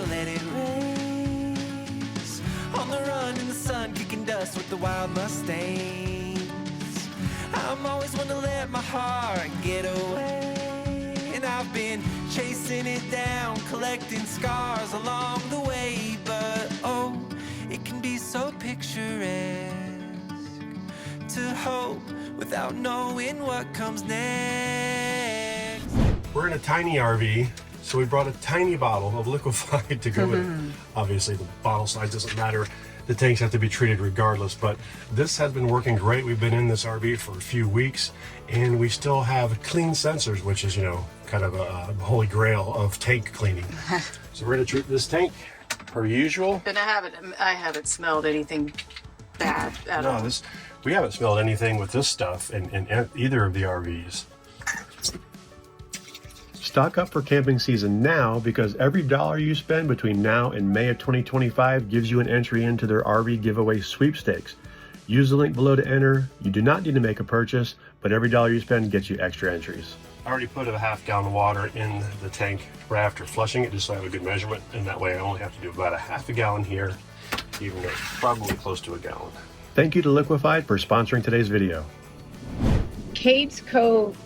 let it race. On the run in the sun, kicking dust with the wild Mustangs. I'm always one to let my heart get away. And I've been chasing it down, collecting scars along the way. But oh, it can be so picturesque to hope without knowing what comes next. We're in a tiny RV, so we brought a tiny bottle of Liquified to go with it. Obviously the bottle size doesn't matter. The tanks have to be treated regardless, but this has been working great. We've been in this RV for a few weeks and we still have clean sensors, which is, you know, kind of a holy grail of tank cleaning. So we're gonna treat this tank per usual. And I haven't smelled anything bad at all. We haven't smelled anything with this stuff in either of the RVs. Stock up for camping season now, because every dollar you spend between now and May of 2025 gives you an entry into their RV giveaway sweepstakes. Use the link below to enter. You do not need to make a purchase, but every dollar you spend gets you extra entries. I already put a half-gallon of water in the tank right after flushing it, just so I have a good measurement, and that way I only have to do about a half a gallon here, even though it's probably close to a gallon. Thank you to Liquified for sponsoring today's video. Cades Cove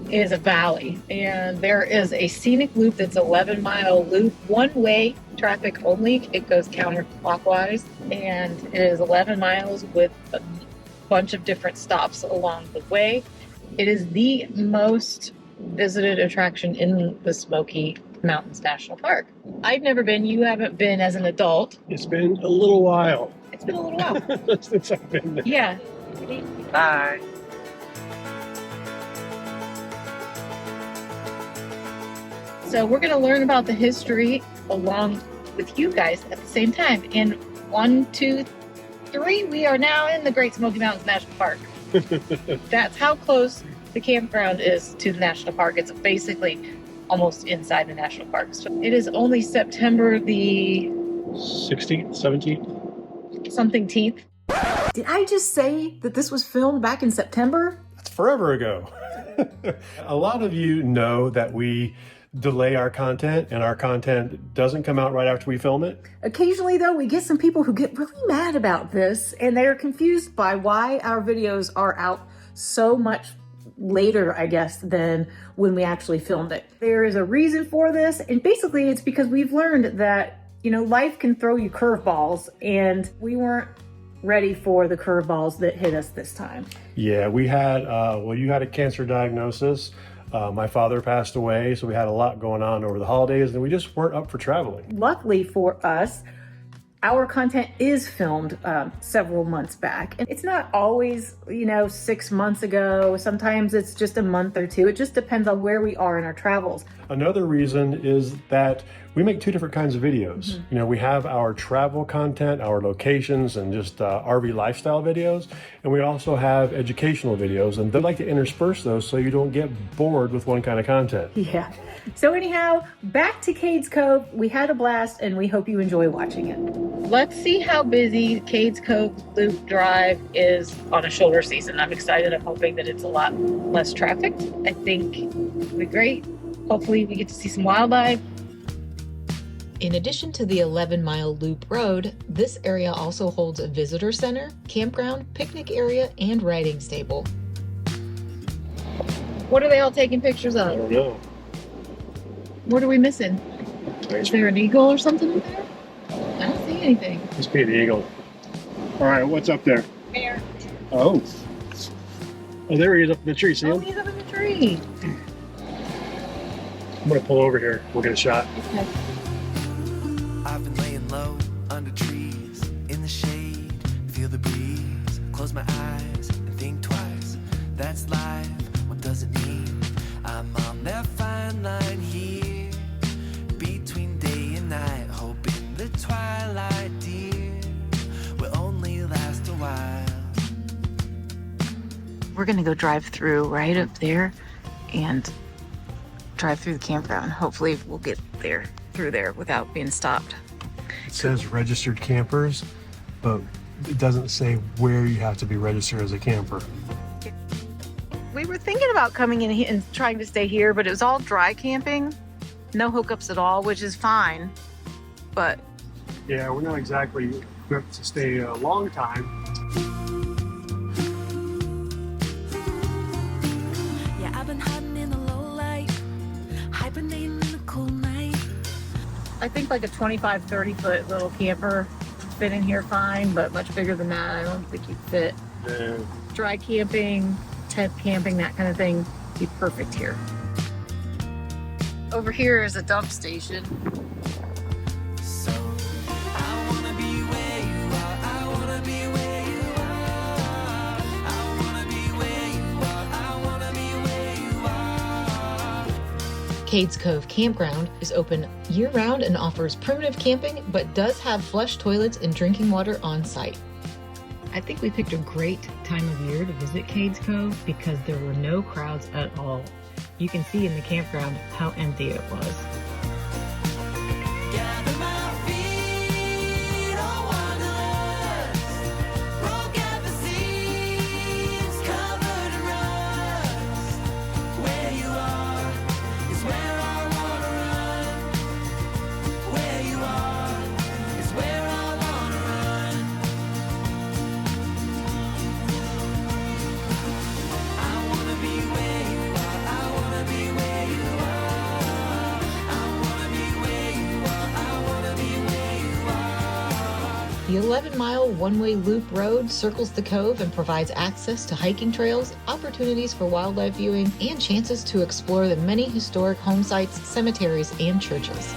is a valley, and there is a scenic loop that's 11-mile loop, one-way traffic only. It goes counterclockwise, and it is 11 miles with a bunch of different stops along the way. It is the most visited attraction in the Smoky Mountains National Park. I've never been. You haven't been as an adult. It's been a little while. It's been a little while. Since I've been there. Yeah. Bye. So we're going to learn about the history along with you guys at the same time. In 1, 2, 3, we are now in the Great Smoky Mountains National Park. That's how close the campground is to the national park. It's basically almost inside the national park. So it is only September the 16th, 17th? something teenth. Did I just say that this was filmed back in September? That's forever ago. A lot of you know that we delay our content, and our content doesn't come out right after we film it. Occasionally, though, we get some people who get really mad about this, and they are confused by why our videos are out so much later, I guess, than when we actually filmed it. There is a reason for this, and basically it's because we've learned that, you know, life can throw you curveballs, and we weren't ready for the curveballs that hit us this time. Yeah, we had, you had a cancer diagnosis. My father passed away, so we had a lot going on over the holidays, and we just weren't up for traveling. Luckily for us, our content is filmed several months back. And it's not always, 6 months ago. Sometimes it's just a month or two. It just depends on where we are in our travels. Another reason is that we make two different kinds of videos. We have our travel content, our locations, and just RV lifestyle videos. And we also have educational videos, and they like to intersperse those so you don't get bored with one kind of content. Yeah. So anyhow, back to Cades Cove. We had a blast, and we hope you enjoy watching it. Let's see how busy Cades Cove Loop Drive is on a shoulder season. I'm excited. I'm hoping that it's a lot less trafficked. I think it'll be great. Hopefully we get to see some wildlife. In addition to the 11-mile loop road, this area also holds a visitor center, campground, picnic area, and riding stable. What are they all taking pictures of? I don't know. What are we missing? Is there an eagle or something in there? I don't see anything. Must be the eagle. All right, what's up there? Bear. Oh, there he is up in the tree. See Oh, him? he's up in the tree. I'm gonna pull over here. We'll get a shot. Okay. I've been laying low under trees in the shade, feel the breeze, close my eyes and think twice. That's life, what does it mean? I'm on that fine line here between day and night, hoping the twilight, dear, will only last a while. We're gonna go drive through right up there and drive through the campground. Hopefully we'll get there through there without being stopped. It says registered campers, but it doesn't say where you have to be registered as a camper. We were thinking about coming in here and trying to stay here, but it was all dry camping, no hookups at all, which is fine. but Yeah, we're not exactly equipped to stay a long time. Yeah, I've been hiding in the low light, hibernating in the cool night. I think like a 25, 30-foot little camper fit in here fine, but much bigger than that, I don't think you'd fit. Yeah. Dry camping, tent camping, that kind of thing, be perfect here. Over here is a dump station. So I wanna be where you are. I wanna be where you are. I wanna be where you are. I wanna be where you are. Cades Cove Campground is open year-round and offers primitive camping, but does have flush toilets and drinking water on site. I think we picked a great time of year to visit Cades Cove because there were no crowds at all. You can see in the campground how empty it was. Gather my feet, oh wanderlust. Broke at the seams, covered in rust. Where you are is where I wanna run. Where you are is where I wanna run. I wanna be where you are. I wanna be where you are. I wanna be where you are. I wanna be where you are. The 11-mile one-way loop road circles the cove and provides access to hiking trails, opportunities for wildlife viewing, and chances to explore the many historic home sites, cemeteries, and churches.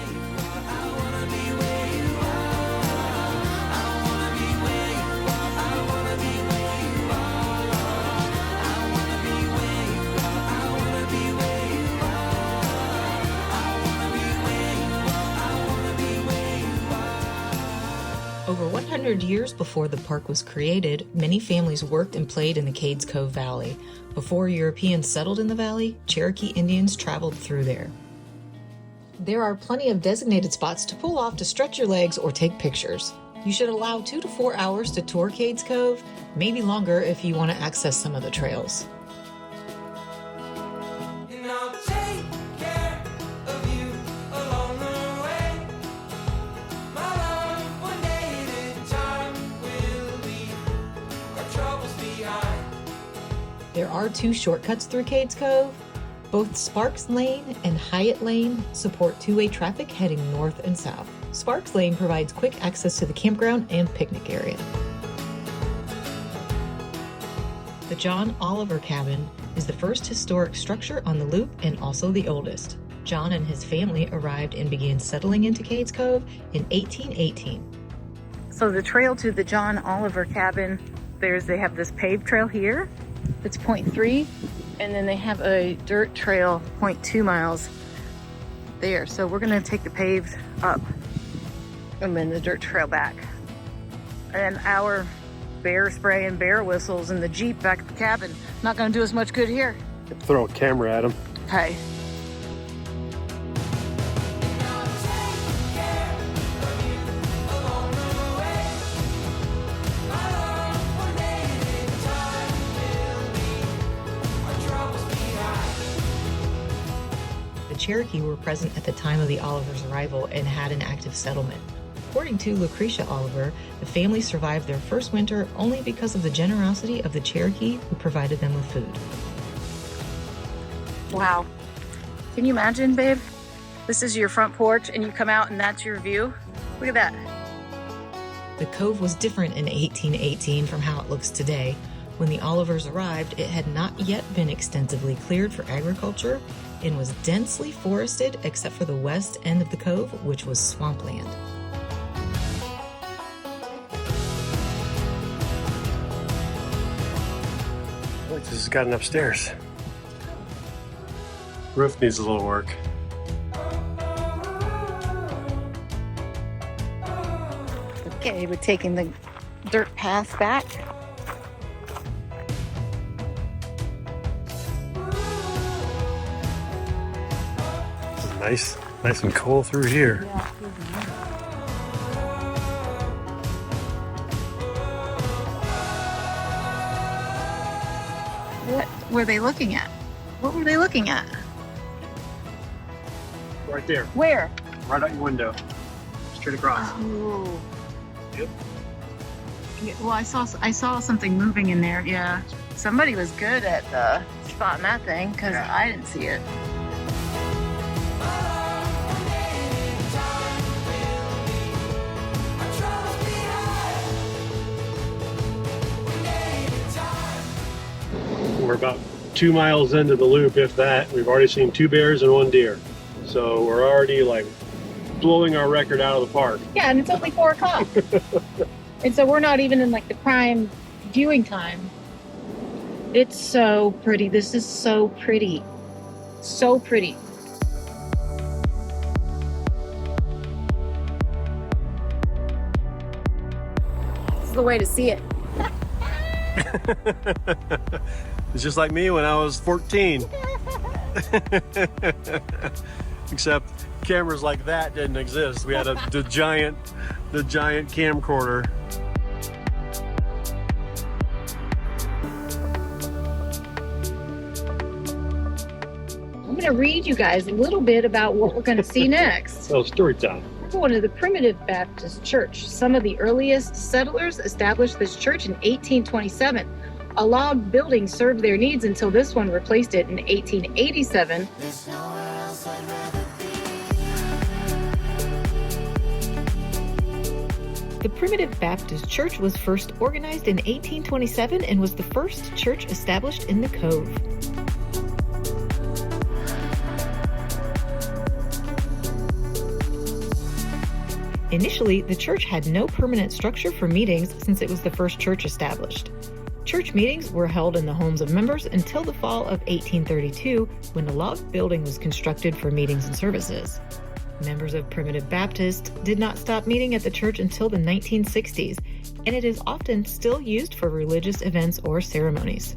Over 100 years before the park was created, many families worked and played in the Cades Cove Valley. Before Europeans settled in the valley, Cherokee Indians traveled through there. There are plenty of designated spots to pull off to stretch your legs or take pictures. You should allow 2 to 4 hours to tour Cades Cove, maybe longer if you want to access some of the trails. And I'll take care of you along the way. My love, one day at a time, will leave our troubles behind. There are 2 shortcuts through Cades Cove. Both Sparks Lane and Hyatt Lane support two-way traffic heading north and south. Sparks Lane provides quick access to the campground and picnic area. The John Oliver Cabin is the first historic structure on the loop and also the oldest. John and his family arrived and began settling into Cades Cove in 1818. So the trail to the John Oliver cabin, they have this paved trail here. It's 0.3, and then they have a dirt trail 0.2 miles there. So we're gonna take the paved up and then the dirt trail back. And our bear spray and bear whistles in the Jeep back at the cabin, not gonna do us much good here. Throw a camera at him. Okay. The Cherokee were present at the time of the Olivers' arrival and had an active settlement. According to Lucretia Oliver, the family survived their first winter only because of the generosity of the Cherokee who provided them with food. Wow. Can you imagine, babe? This is your front porch and you come out and that's your view. Look at that. The cove was different in 1818 from how it looks today. When the Olivers arrived, it had not yet been extensively cleared for agriculture and was densely forested except for the west end of the cove, which was swampland. Look, this has gotten upstairs. Roof needs a little work. Okay, we're taking the dirt path back. Nice and cool through here. What were they looking at? What were they looking at? Right there, Where? right out your window. straight across. Oh. Yep. Yeah, well, I saw something moving in there. Yeah, somebody was good at spotting that thing because I didn't see it. We're about 2 miles into the loop, if that. We've already seen 2 bears and 1 deer. So we're already like blowing our record out of the park. Yeah, and it's only 4 o'clock. And so we're not even in like the prime viewing time. It's so pretty. This is so pretty. So pretty. This is the way to see it. It's just like me when I was 14. Except cameras like that didn't exist. We had the giant camcorder. I'm going to read you guys a little bit about what we're going to see next. Oh, story time. We're going to the Primitive Baptist Church. Some of the earliest settlers established this church in 1827. A log building served their needs until this one replaced it in 1887. The Primitive Baptist Church was first organized in 1827 and was the first church established in the Cove. Initially, the church had no permanent structure for meetings since it was the first church established. Church meetings were held in the homes of members until the fall of 1832, when a log building was constructed for meetings and services. Members of Primitive Baptist did not stop meeting at the church until the 1960s, and it is often still used for religious events or ceremonies.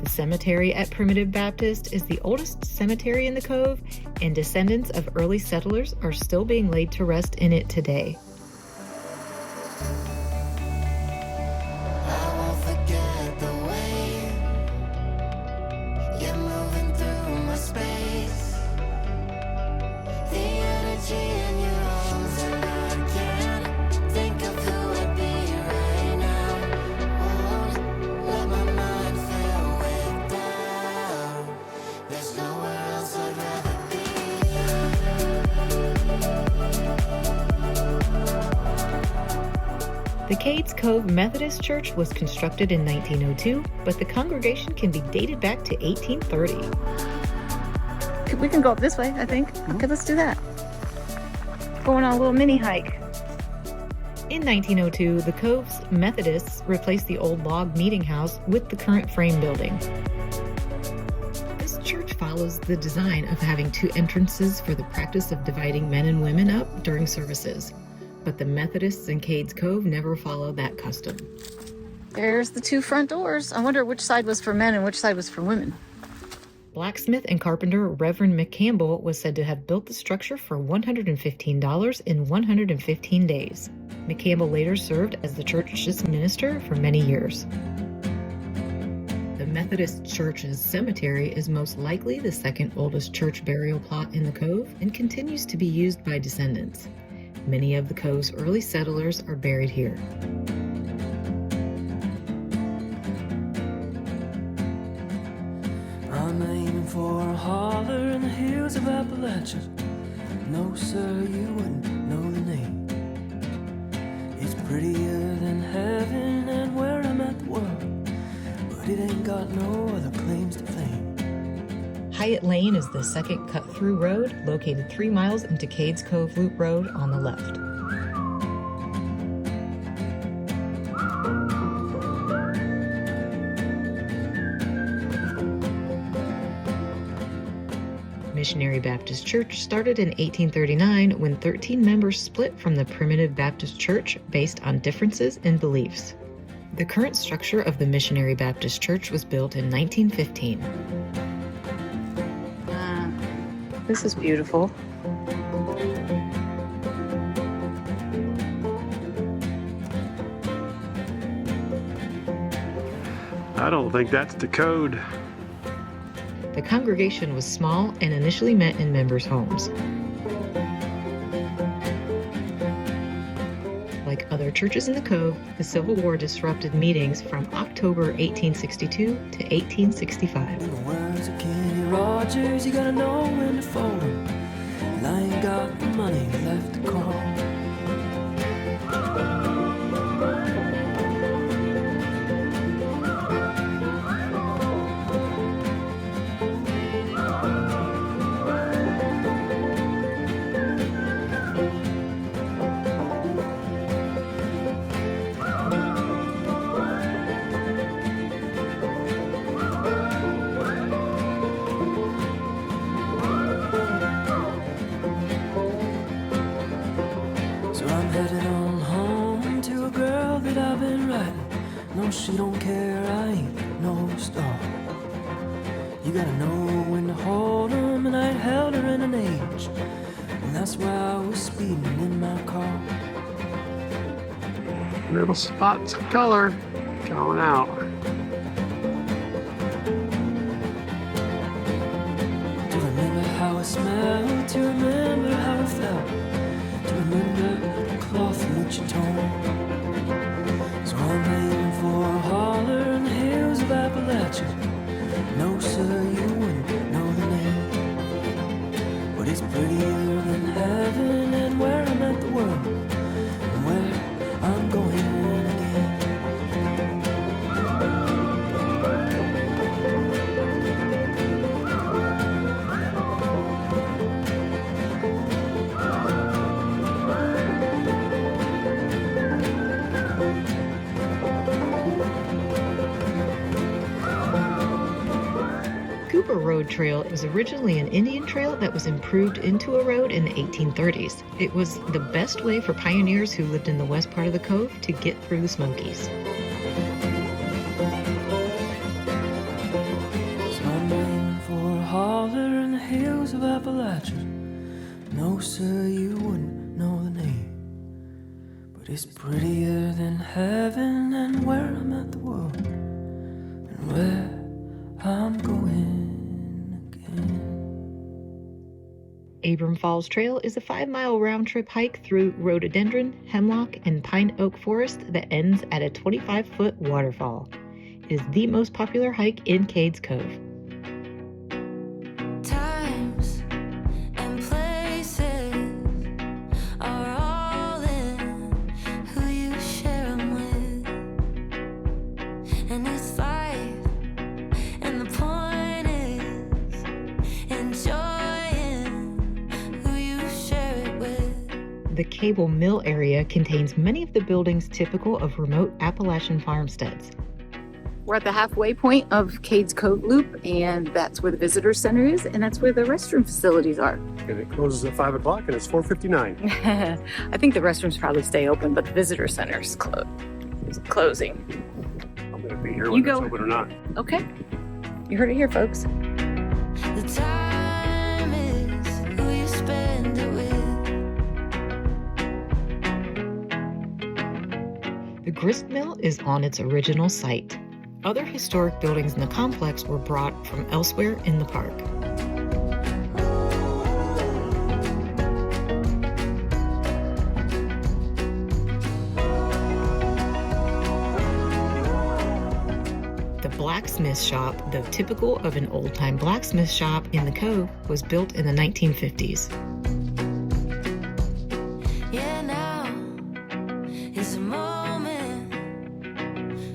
The cemetery at Primitive Baptist is the oldest cemetery in the Cove, and descendants of early settlers are still being laid to rest in it today. The Cades Cove Methodist Church was constructed in 1902, but the congregation can be dated back to 1830. We can go up this way, I think. Okay, let's do that. Going on a little mini hike. In 1902, the Cove's Methodists replaced the old log meeting house with the current frame building. This church follows the design of having 2 entrances for the practice of dividing men and women up during services. But the Methodists in Cades Cove never followed that custom. There's the 2 front doors. I wonder which side was for men and which side was for women. Blacksmith and carpenter Reverend McCampbell was said to have built the structure for $115 in 115 days. McCampbell later served as the church's minister for many years. The Methodist Church's cemetery is most likely the second oldest church burial plot in the Cove and continues to be used by descendants. Many of the Cove's early settlers are buried here. I'm aiming for a holler in the hills of Appalachia. No, sir, you wouldn't know the name. It's prettier than heaven and where I'm at the world, but it ain't got no other claims to fame. Hyatt Lane is the second cut-through road, located 3 miles into Cades Cove Loop Road on the left. Missionary Baptist Church started in 1839 when 13 members split from the Primitive Baptist Church based on differences in beliefs. The current structure of the Missionary Baptist Church was built in 1915. This is beautiful. I don't think that's the code. The congregation was small and initially met in members' homes. Like other churches in the Cove, the Civil War disrupted meetings from October 1862 to 1865. In the words of Kenny Rogers, you gotta know when to fold 'em. And I ain't got the money left to call. She don't care, I ain't no star. You gotta know when to hold 'em, and I ain't held her in an age. And that's why I was speeding in my car. Little spots of color going out. To remember how it smelled, to remember how it felt, to remember the cloth in which you torn. So I'm aiming for a holler in the hills of Appalachia. No, sir, you wouldn't know the name, but it's prettier than heaven, and where I met the world, and where I'm going again. Cooper Road Trail was originally an Indian trail that was improved into a road in the 1830s. It was the best way for pioneers who lived in the west part of the Cove to get through the Smokies. So I'm aiming for a holler in the hills of Appalachia. No, sir, you wouldn't know the name, but it's prettier than heaven, and where I'm at the world, and where I'm going again. Abram Falls Trail is a 5-mile round-trip hike through rhododendron, hemlock, and pine oak forest that ends at a 25-foot waterfall. It is the most popular hike in Cades Cove. Times and places are all in who you share 'em with, and it's life. And the point is enjoying who you share it with. The Cable Mill area contains many of the buildings typical of remote Appalachian farmsteads. We're at the halfway point of Cades Cove Loop, and that's where the visitor center is, and that's where the restroom facilities are. And it closes at 5 o'clock and it's 4:59. I think the restrooms probably stay open, but the visitor center is closing. I'm going to be here You whether go. it's open or not. Okay. You heard it here, folks. The time is who you spend it with. The grist mill is on its original site. Other historic buildings in the complex were brought from elsewhere in the park. The blacksmith shop, though typical of an old-time blacksmith shop in the Cove, was built in the 1950s. Yeah, now is a moment,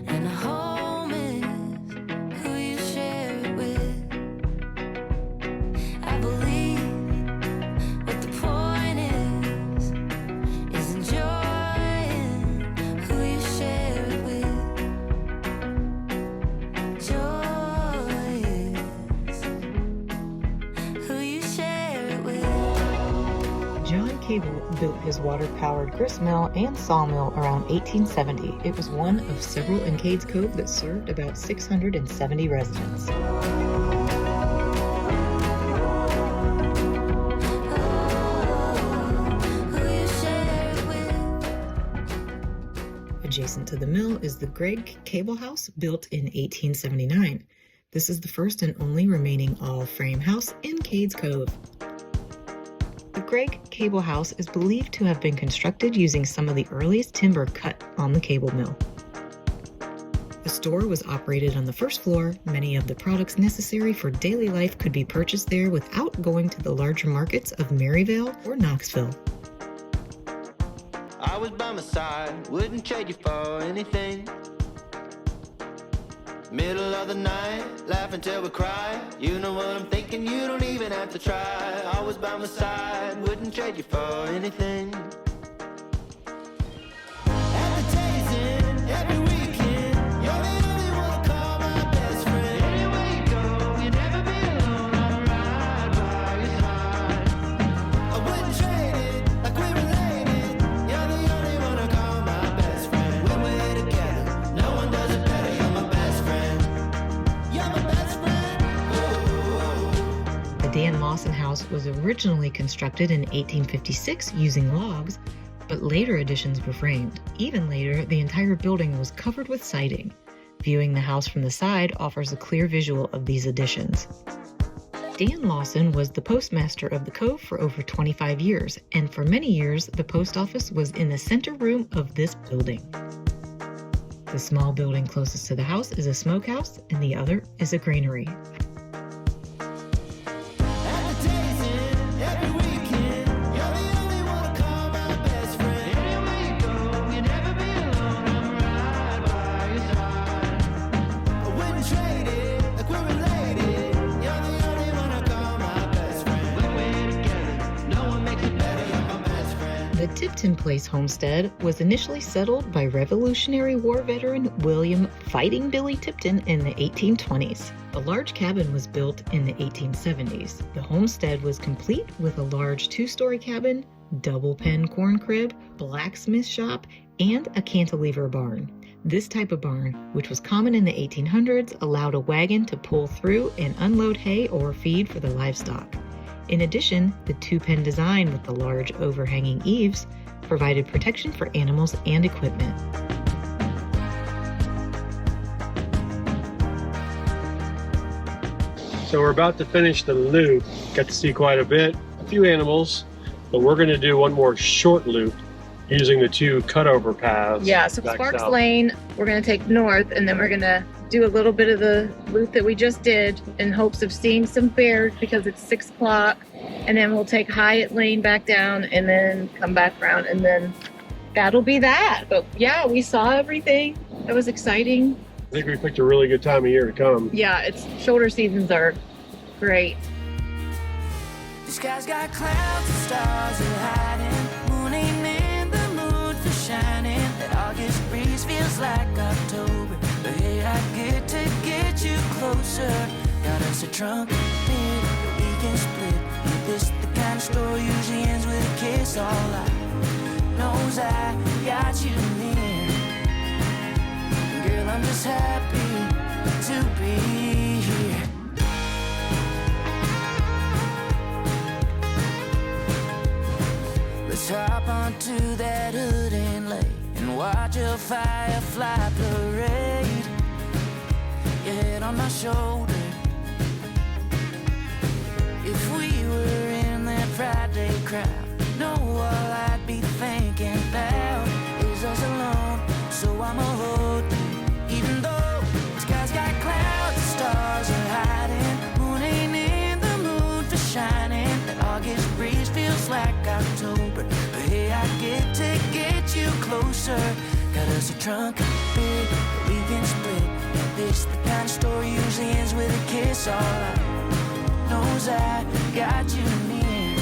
and a home is who you share it with. I believe what the point is enjoying who you share it with. Joy is who you share it with. John Cable built his water-powered grist mill and sawmill around 1870. It was one of several in Cades Cove that served about 670 residents. Who you share it with. Adjacent to the mill is the Gregg Cable House, built in 1879. This is the first and only remaining all-frame house in Cades Cove. The Gregg Cable House is believed to have been constructed using some of the earliest timber cut on the cable mill. The store was operated on the first floor. Many of the products necessary for daily life could be purchased there without going to the larger markets of Maryvale or Knoxville. I was by my side, wouldn't trade you for anything. Middle of the night, laughing till we cry. You know what I'm thinking, you don't even have to try. Always by my side, wouldn't trade you for anything. Advertising every weekend, you're the only one to call my best friend. Anywhere you go, you'll never be alone, I'm right by your side. I wouldn't trade it like we related. You're the only one to call my best friend. When we're together, no one does it better. You're my best friend. You're my best friend. Ooh. The Dan Lawson House was originally constructed in 1856 using logs, but later additions were framed. Even later, the entire building was covered with siding. Viewing the house from the side offers a clear visual of these additions. Dan Lawson was the postmaster of the Cove for over 25 years, and for many years, the post office was in the center room of this building. The small building closest to the house is a smokehouse, and the other is a granary. Advertising every weekend, you're the only one to call my best friend. Anywhere you go, you'll never be alone, I'm right by your side. I wouldn't trade it like we're related. You're the only one to call my best friend. When we're together, no one makes it better. You're my best friend. The Tipton Place homestead was initially settled by Revolutionary War veteran William Fighting Billy Tipton in the 1820s. A large cabin was built in the 1870s. The homestead was complete with a large two-story cabin, double pen corn crib, blacksmith shop, and a cantilever barn. This type of barn, which was common in the 1800s, allowed a wagon to pull through and unload hay or feed for the livestock. In addition, the two-pen design with the large overhanging eaves provided protection for animals and equipment. So we're about to finish the loop. Got to see quite a bit, a few animals, but we're going to do one more short loop using the two cutover paths. Yeah, so back Sparks south. Lane, we're going to take north, and then we're going to do a little bit of the loop that we just did in hopes of seeing some bears because it's 6 o'clock. And then we'll take Hyatt Lane back down and then come back around, and then that'll be that. But yeah, we saw everything. It was exciting. I think we picked a really good time of year to come. Yeah, it's shoulder seasons are great. The sky's got clouds and stars are hiding. Moon ain't in the mood for shining. That August breeze feels like October. But hey, I get to get you closer. Got us a trunk bid that we can split. Is this the kind of story usually ends with a kiss? All I knows I got you near. Girl, I'm just happy to be here. Let's hop onto that hood and lay and watch a firefly parade. Your head on my shoulder. If we were in that Friday crowd, know all I'd be thinking about is us alone. So I'ma hold you, even though the sky's got clouds, the stars are hiding. Moon ain't in the mood for shining. That August breeze feels like October. But hey, I get to get you closer. Got us a trunk bid that we can split. And this the kind of story usually ends with a kiss. All I knows I got you near.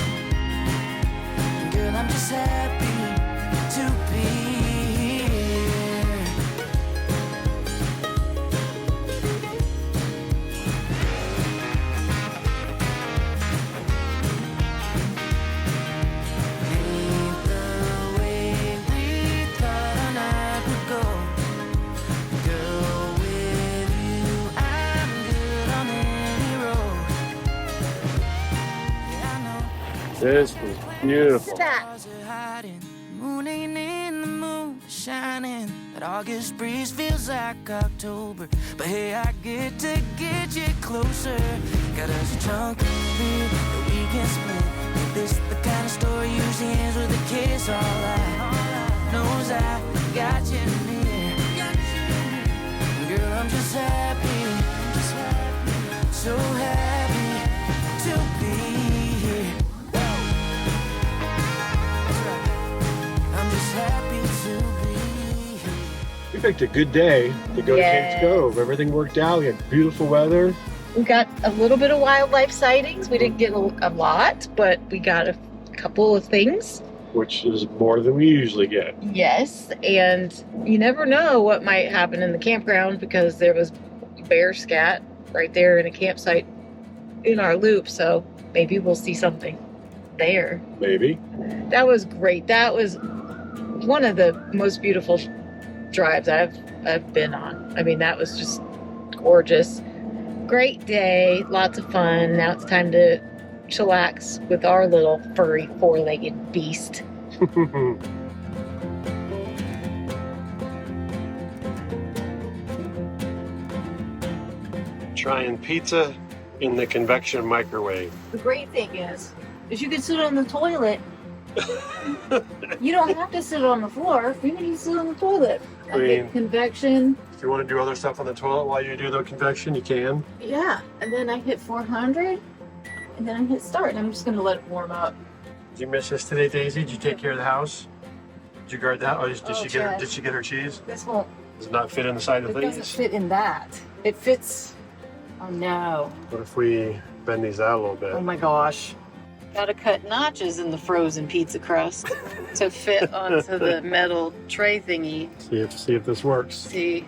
And girl, I'm just happy to be here. Ain't the way we thought our night would go. Girl, with you, I'm good on any road. Yeah, I know. This was beautiful. Stars are hiding. Moon ain't in the moon is shining. That August breeze feels like October. But hey, I get to get you closer. Got us a chunk of beer that we can split. Is this the kind of story usually ends with a kiss? All I knows I got you near. Girl, I'm just happy, so happy to be here. That's right. I'm just happy to be here. We picked a good day to go to Cades Cove. Everything worked out. We had beautiful weather. We got a little bit of wildlife sightings. We didn't get a lot, but we got a couple of things. Which is more than we usually get. Yes, and you never know what might happen in the campground because there was bear scat right there in a campsite in our loop, so maybe we'll see something there. Maybe. That was great. That was one of the most beautiful drives I've been on. I mean, that was just gorgeous. Great day, lots of fun. Now it's time to chillax with our little furry four-legged beast. Trying pizza in the convection microwave. The great thing is you can sit on the toilet. You don't have to sit on the floor. You can sit on the toilet. I mean- get convection. If you want to do other stuff on the toilet while you do the convection, you can. Yeah, and then I hit 400, and then I hit start. And I'm just gonna let it warm up. Did you miss us today, Daisy? Did you take care of the house? Did you guard that? Or did she get her? Chad. Did she get her cheese? This won't. Does it not fit in the side of It doesn't these? fit in that. It fits. Oh no. What if we bend these out a little bit? Oh my gosh. Gotta cut notches in the frozen pizza crust to fit onto the metal tray thingy. See if this works. See,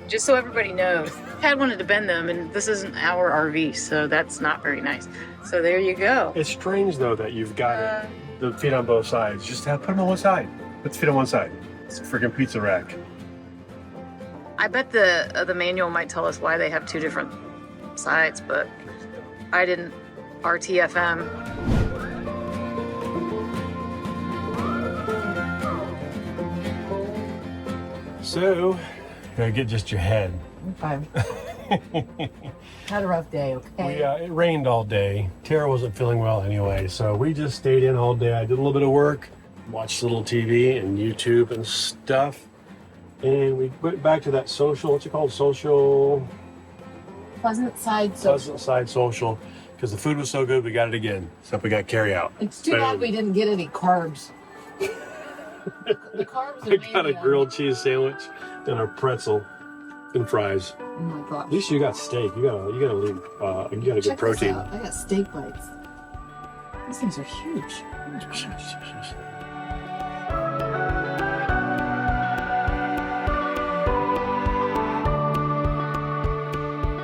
just so everybody knows, Tad wanted to bend them, and this isn't our RV, so that's not very nice. So there you go. It's strange though that you've got the feet on both sides. Just put them on one side. Put the feet on one side. It's a freaking pizza rack. I bet the manual might tell us why they have two different sides, but I didn't RTFM. So, gotta get just your head. Okay. Had a rough day, okay? It rained all day. Tara wasn't feeling well anyway, so we just stayed in all day. I did a little bit of work, watched a little TV and YouTube and stuff, and we went back to that social. What's it called? Pleasant Side Social. Pleasant Side Social, because the food was so good. We got it again. Except we got carry out. It's too bad we didn't get any carbs. The carbs are I got a maybe on- grilled cheese sandwich and a pretzel and fries. Oh my gosh. At least you got steak. You got a good Check protein. This out. I got steak bites. These things are huge.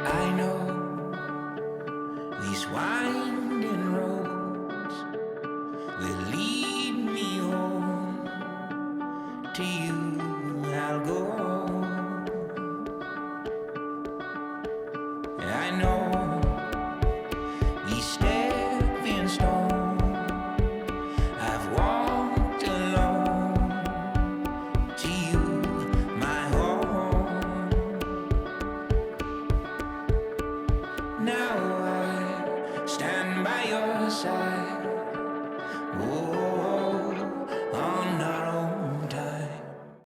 I know these winding roads will lead me home. To you I'll go. I know these stepping stones I've walked alone. To you, my home. Now I stand by your side. Oh,